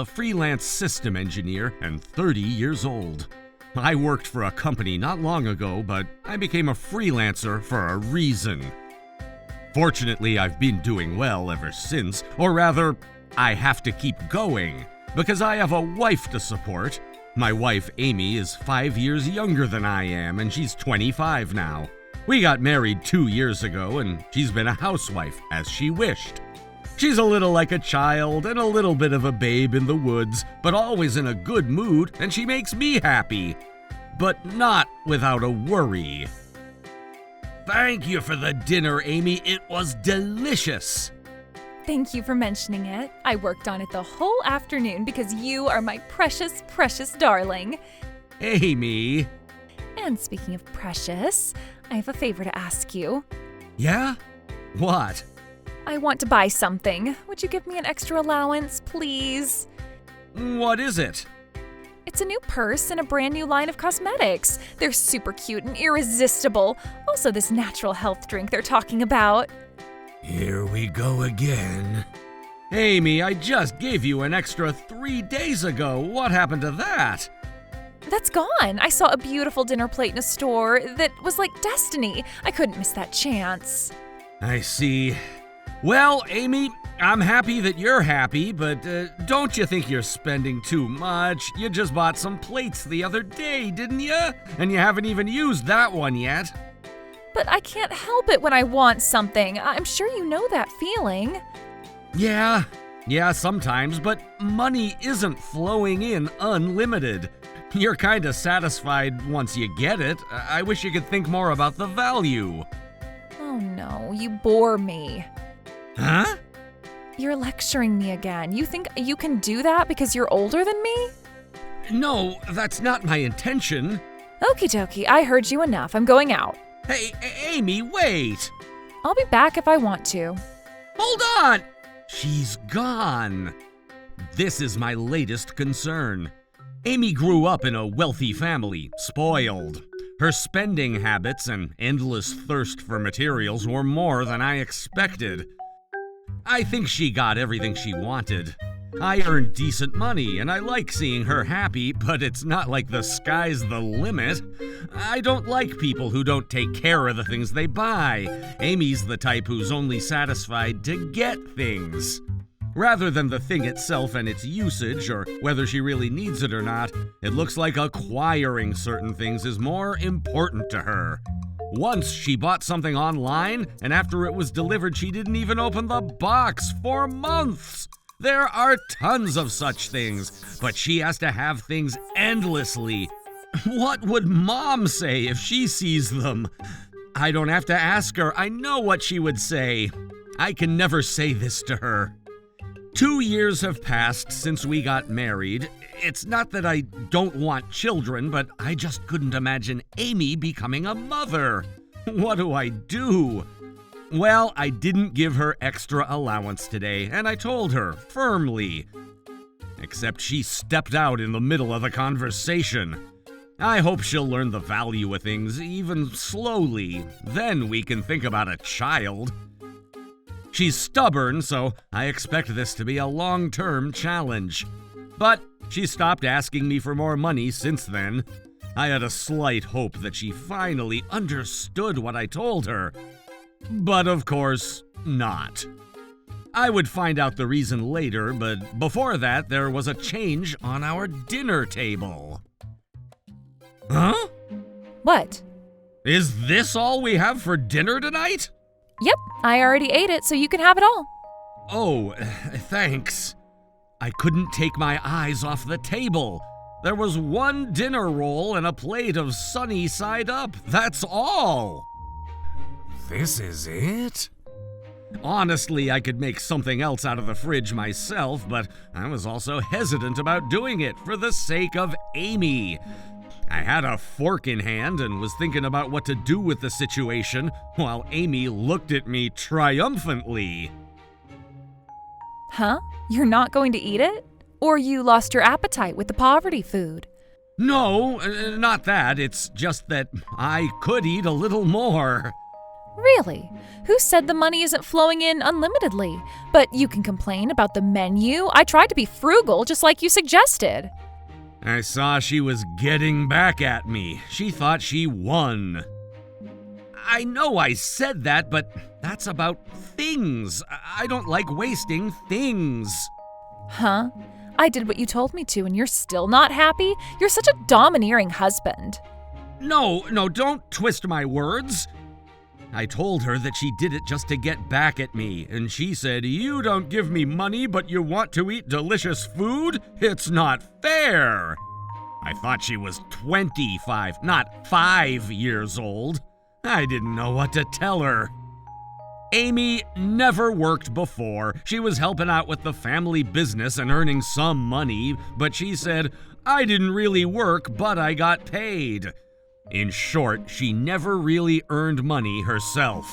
a freelance system engineer and 30 years old. I worked for a company not long ago, but I became a freelancer for a reason. Fortunately, I've been doing well ever since, or rather, I have to keep going, because I have a wife to support. My wife, Amy, is 5 years younger than I am, and she's 25 now. We got married 2 years ago, and she's been a housewife, as she wished. She's a little like a child and a little bit of a babe in the woods, but always in a good mood, and she makes me happy. But not without a worry. Thank you for the dinner, Amy. It was delicious. Thank you for mentioning it. I worked on it the whole afternoon because you are my precious, precious darling. Amy. And speaking of precious, I have a favor to ask you. Yeah? What? I want to buy something. Would you give me an extra allowance, please? What is it? It's a new purse and a brand new line of cosmetics. They're super cute and irresistible. Also, this natural health drink they're talking about. Here we go again. Amy, I just gave you an extra 3 days ago. What happened to that? That's gone. I saw a beautiful dinner plate in a store that was like destiny. I couldn't miss that chance. I see. Well, Amy, I'm happy that you're happy, but don't you think you're spending too much? You just bought some plates the other day, didn't you? And you haven't even used that one yet. But I can't help it when I want something. I'm sure you know that feeling. Yeah, sometimes, but money isn't flowing in unlimited. You're kind of satisfied once you get it. I wish you could think more about the value. Oh no, you bore me. Huh? You're lecturing me again. You think you can do that because you're older than me? No, that's not my intention. Okie dokie, I heard you enough. I'm going out. Hey, Amy, wait! I'll be back if I want to. Hold on! She's gone. This is my latest concern. Amy grew up in a wealthy family, spoiled. Her spending habits and endless thirst for materials were more than I expected. I think she got everything she wanted. I earn decent money, and I like seeing her happy, but it's not like the sky's the limit. I don't like people who don't take care of the things they buy. Amy's the type who's only satisfied to get things. Rather than the thing itself and its usage, or whether she really needs it or not, it looks like acquiring certain things is more important to her. Once she bought something online, and after it was delivered, she didn't even open the box for months. There are tons of such things, but she has to have things endlessly. What would Mom say if she sees them? I don't have to ask her. I know what she would say. I can never say this to her. 2 years have passed since we got married. It's not that I don't want children, but I just couldn't imagine Amy becoming a mother. What do I do? Well, I didn't give her extra allowance today, and I told her firmly. Except she stepped out in the middle of the conversation. I hope she'll learn the value of things, even slowly. Then we can think about a child. She's stubborn, so I expect this to be a long-term challenge. But she stopped asking me for more money since then. I had a slight hope that she finally understood what I told her. But of course, not. I would find out the reason later, but before that, there was a change on our dinner table. Huh? What? Is this all we have for dinner tonight? Yep, I already ate it, so you can have it all. Oh, thanks. I couldn't take my eyes off the table. There was one dinner roll and a plate of sunny side up. That's all. This is it? Honestly, I could make something else out of the fridge myself, but I was also hesitant about doing it for the sake of Amy. I had a fork in hand and was thinking about what to do with the situation while Amy looked at me triumphantly. Huh? You're not going to eat it? Or you lost your appetite with the poverty food? No, not that. It's just that I could eat a little more. Really? Who said the money isn't flowing in unlimitedly? But you can complain about the menu. I tried to be frugal, just like you suggested. I saw she was getting back at me. She thought she won. I know I said that, but that's about things. I don't like wasting things. Huh? I did what you told me to, and you're still not happy? You're such a domineering husband. No, don't twist my words. I told her that she did it just to get back at me, and she said, "You don't give me money, but you want to eat delicious food? It's not fair." I thought she was 25, not 5 years old. I didn't know what to tell her. Amy never worked before. She was helping out with the family business and earning some money, but she said, "I didn't really work, but I got paid." In short, she never really earned money herself.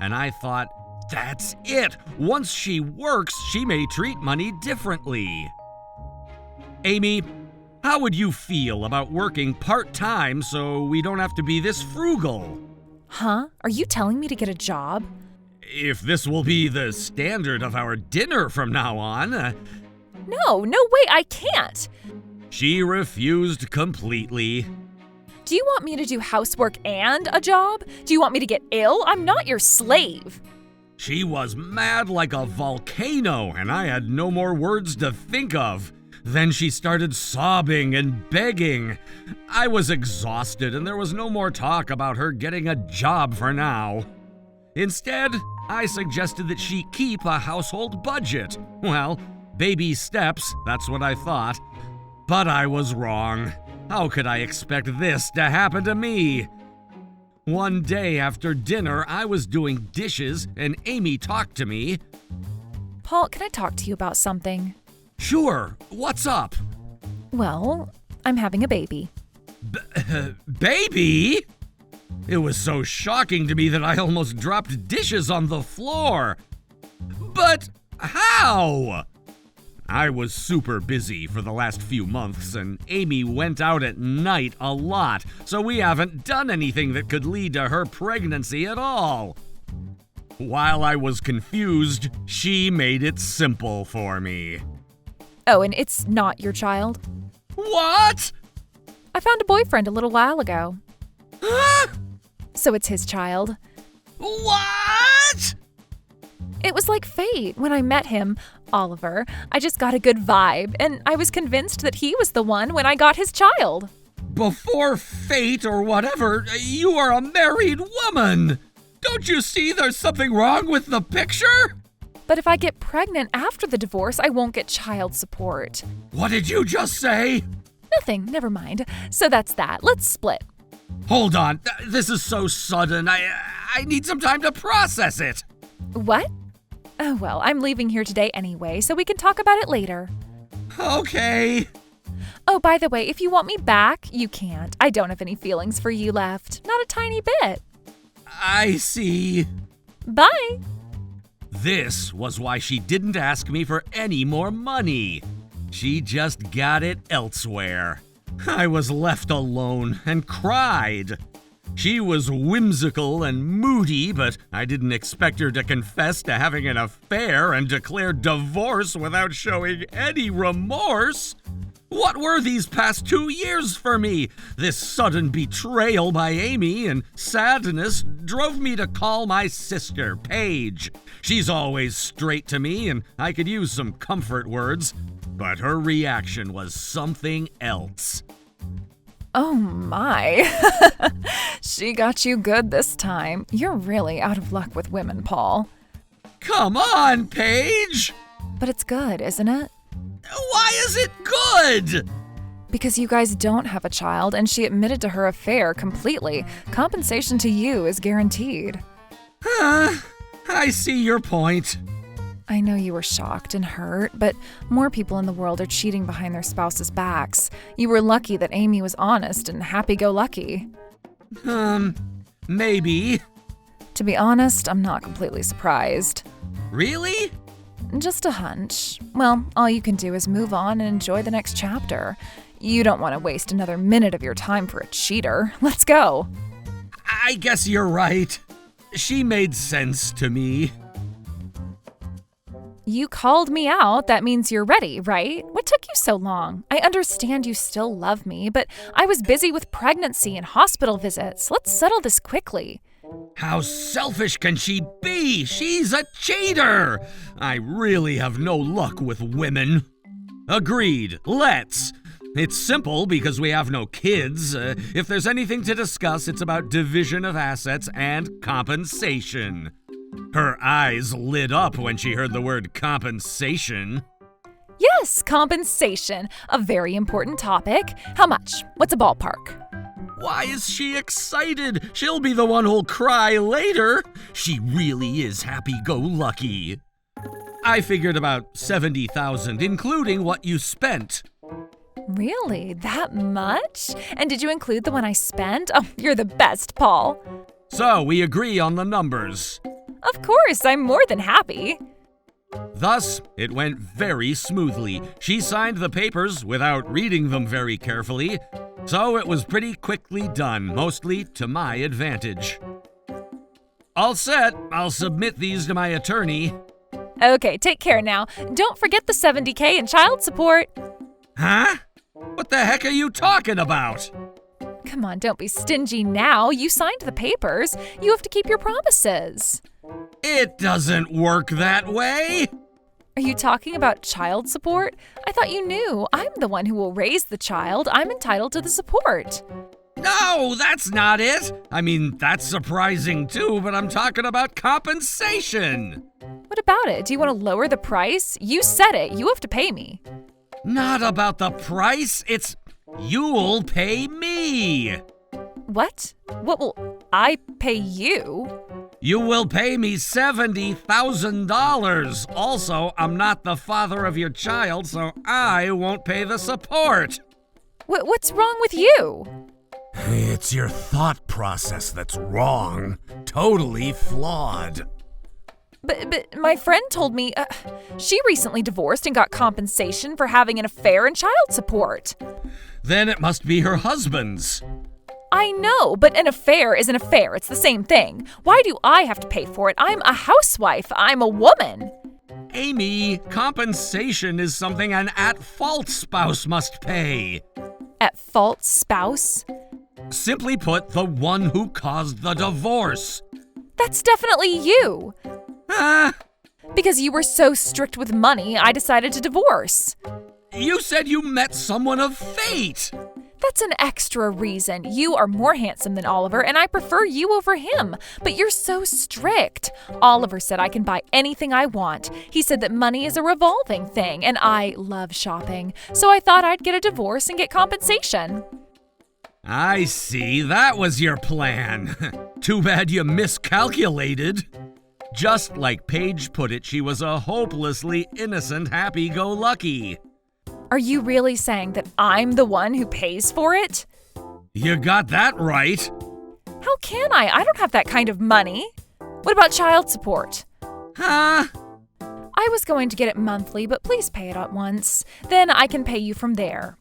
And I thought, that's it. Once she works, she may treat money differently. Amy, how would you feel about working part-time so we don't have to be this frugal? Huh? Are you telling me to get a job? If this will be the standard of our dinner from now on. No way, I can't. She refused completely. Do you want me to do housework and a job? Do you want me to get ill? I'm not your slave. She was mad like a volcano, and I had no more words to think of. Then she started sobbing and begging. I was exhausted, and there was no more talk about her getting a job for now. Instead, I suggested that she keep a household budget. Well, baby steps, that's what I thought. But I was wrong. How could I expect this to happen to me? One day after dinner, I was doing dishes, and Amy talked to me. Paul, can I talk to you about something? Sure, what's up? Well, I'm having a baby. Baby? It was so shocking to me that I almost dropped dishes on the floor. But how? I was super busy for the last few months, and Amy went out at night a lot, so we haven't done anything that could lead to her pregnancy at all. While I was confused, she made it simple for me. Oh, and it's not your child? What? I found a boyfriend a little while ago. Huh? So it's his child. What? It was like fate. When I met him, Oliver, I just got a good vibe, and I was convinced that he was the one when I got his child. Before fate or whatever, you are a married woman. Don't you see there's something wrong with the picture? But if I get pregnant after the divorce, I won't get child support. What did you just say? Nothing, never mind. So that's that. Let's split. Hold on, this is so sudden. I need some time to process it. What? Oh, well, I'm leaving here today anyway, so we can talk about it later. Okay. Oh, by the way, if you want me back, you can't. I don't have any feelings for you left. Not a tiny bit. I see. Bye. This was why she didn't ask me for any more money. She just got it elsewhere. I was left alone and cried. She was whimsical and moody, but I didn't expect her to confess to having an affair and declare divorce without showing any remorse. What were these past 2 years for me? This sudden betrayal by Amy and sadness drove me to call my sister, Paige. She's always straight to me, and I could use some comfort words, but her reaction was something else. Oh my. She got you good this time. You're really out of luck with women, Paul. Come on, Paige! But it's good, isn't it? Why is it good? Because you guys don't have a child and she admitted to her affair completely. Compensation to you is guaranteed. I see your point. I know you were shocked and hurt, but more people in the world are cheating behind their spouses' backs. You were lucky that Amy was honest and happy-go-lucky. Maybe. To be honest, I'm not completely surprised. Really? Just a hunch. Well, all you can do is move on and enjoy the next chapter. You don't want to waste another minute of your time for a cheater. Let's go. I guess you're right. She made sense to me. You called me out. That means you're ready, right? What took you so long? I understand you still love me, but I was busy with pregnancy and hospital visits. Let's settle this quickly. How selfish can she be? She's a cheater! I really have no luck with women. Agreed, let's. It's simple because we have no kids. If there's anything to discuss, it's about division of assets and compensation. Her eyes lit up when she heard the word compensation. Yes, compensation. A very important topic. How much? What's a ballpark? Why is she excited? She'll be the one who'll cry later. She really is happy-go-lucky. I figured about $70,000, including what you spent. Really? That much? And did you include the one I spent? Oh, you're the best, Paul. So we agree on the numbers. Of course, I'm more than happy. Thus, it went very smoothly. She signed the papers without reading them very carefully, so it was pretty quickly done, mostly to my advantage. All set. I'll submit these to my attorney. Okay, take care now. Don't forget the $70K in child support. Huh? What the heck are you talking about? Come on, don't be stingy now. You signed the papers. You have to keep your promises. It doesn't work that way. Are you talking about child support? I thought you knew. I'm the one who will raise the child. I'm entitled to the support. No, that's not it. I mean, that's surprising too, but I'm talking about compensation. What about it? Do you want to lower the price? You said it. You have to pay me. Not about the price. It's you'll pay me. What? What will I pay you? You will pay me $70,000. Also, I'm not the father of your child, so I won't pay the support. What's wrong with you? It's your thought process that's wrong. Totally flawed. But my friend told me she recently divorced and got compensation for having an affair and child support. Then it must be her husband's. I know, but an affair is an affair. It's the same thing. Why do I have to pay for it? I'm a housewife. I'm a woman. Amy, compensation is something an at-fault spouse must pay. At-fault spouse? Simply put, the one who caused the divorce. That's definitely you. Ah, Because you were so strict with money, I decided to divorce. you said you met someone of fate. That's an extra reason. You are more handsome than Oliver, and I prefer you over him. But you're so strict. Oliver said I can buy anything I want. He said that money is a revolving thing, and I love shopping. So I thought I'd get a divorce and get compensation. I see. That was your plan. Too bad you miscalculated. Just like Paige put it, she was a hopelessly innocent happy-go-lucky. Are you really saying that I'm the one who pays for it? You got that right. How can I? I don't have that kind of money. What about child support? Huh? I was going to get it monthly, but please pay it at once. Then I can pay you from there.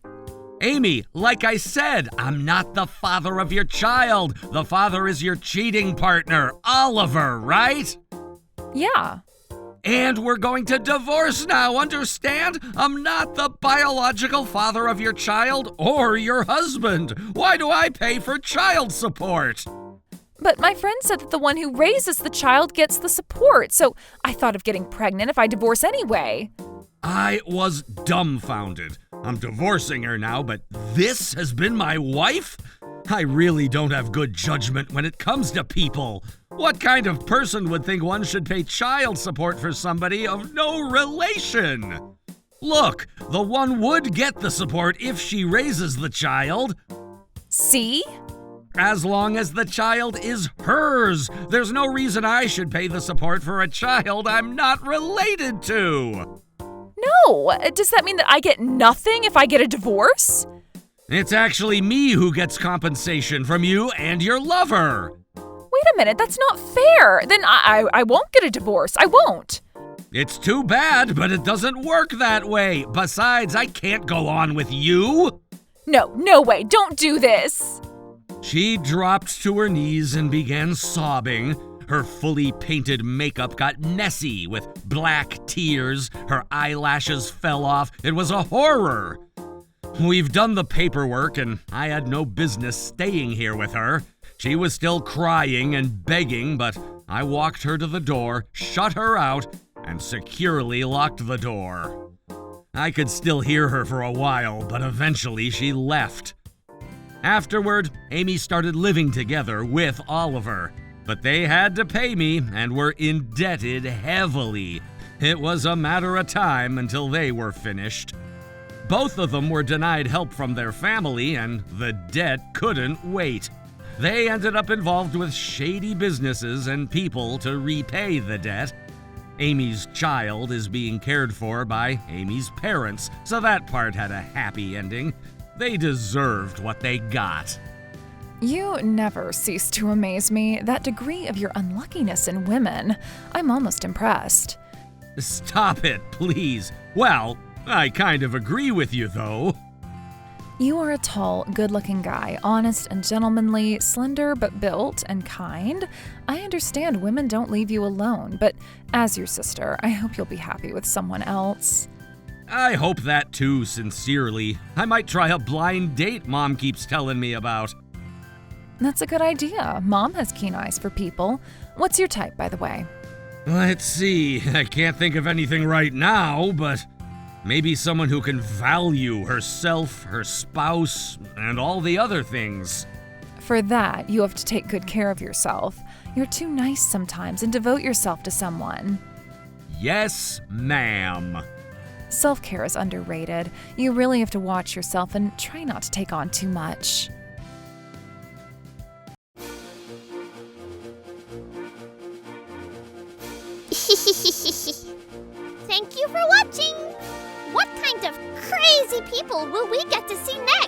Amy, like I said, I'm not the father of your child. The father is your cheating partner, Oliver, right? Yeah. And we're going to divorce now, understand? I'm not the biological father of your child or your husband. Why do I pay for child support? But my friend said that the one who raises the child gets the support, so I thought of getting pregnant if I divorce anyway. I was dumbfounded. I'm divorcing her now, but this has been my wife? I really don't have good judgment when it comes to people. What kind of person would think one should pay child support for somebody of no relation? Look, the one would get the support if she raises the child. See? As long as the child is hers. There's no reason I should pay the support for a child I'm not related to. No. Does that mean that I get nothing if I get a divorce? It's actually me who gets compensation from you and your lover. Wait a minute, that's not fair. Then I won't get a divorce. I won't. It's too bad, but it doesn't work that way. Besides, I can't go on with you. No way. Don't do this. She dropped to her knees and began sobbing. Her fully painted makeup got messy with black tears. Her eyelashes fell off. It was a horror. We've done the paperwork, and I had no business staying here with her. She was still crying and begging, but I walked her to the door, shut her out, and securely locked the door. I could still hear her for a while, but eventually she left. Afterward, Amy started living together with Oliver, but they had to pay me and were indebted heavily. It was a matter of time until they were finished. Both of them were denied help from their family, and the debt couldn't wait. They ended up involved with shady businesses and people to repay the debt. Amy's child is being cared for by Amy's parents, so that part had a happy ending. They deserved what they got. You never cease to amaze me. That degree of your unluckiness in women. I'm almost impressed. Stop it, please. Well, I kind of agree with you, though. You are a tall, good-looking guy, honest and gentlemanly, slender but built and kind. I understand women don't leave you alone, but as your sister, I hope you'll be happy with someone else. I hope that too, sincerely. I might try a blind date Mom keeps telling me about. That's a good idea. Mom has keen eyes for people. What's your type, by the way? Let's see. I can't think of anything right now, but maybe someone who can value herself, her spouse, and all the other things. For that, you have to take good care of yourself. You're too nice sometimes and devote yourself to someone. Yes, ma'am. Self-care is underrated. You really have to watch yourself and try not to take on too much. Thank you for watching! What kind of crazy people will we get to see next?